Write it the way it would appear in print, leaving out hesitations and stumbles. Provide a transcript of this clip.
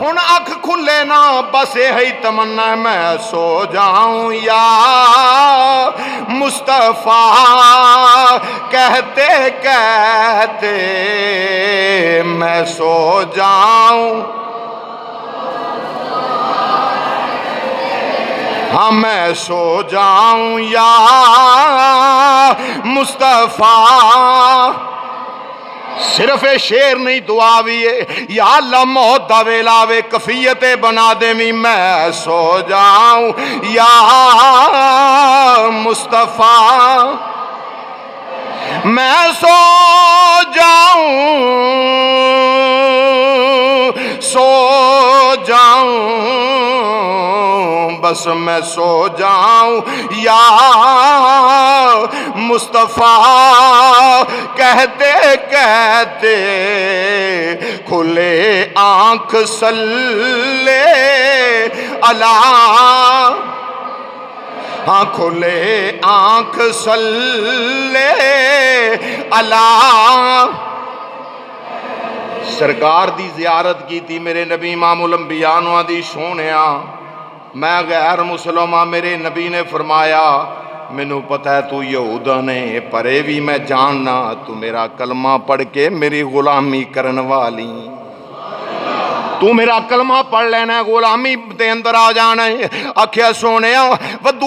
ہن اکھ کھلے نا بس یہی تمنا میں سو جاؤں یا مصطفیٰ کہتے کہتے میں سو جاؤں ہاں میں سو جاؤں یا مصطفیٰ صرف شعر نہیں دعا بھی ہے یا اللہ موت دا ویلا وے کفیت بنا دے میں سو جاؤں یا مصطفیٰ میں سو جاؤں بس میں سو جاؤں یا مصطفیٰ کہتے کہتے کھلے آنکھ صلی اللہ ہاں کھلے آنکھ صلی اللہ سرکار دی زیارت کی تھی میرے نبی امام الانبیاء نو دی سونیا میں غیر مسلمان میرے نبی نے فرمایا مینوں پتہ ہے تو یہودا نے پرے بھی میں جاننا تو میرا کلمہ پڑھ کے میری غلامی کرن والی تو میرا کلمہ پڑھ لینا غلامی دے اندر آ جانا ہے آکھیا سونیا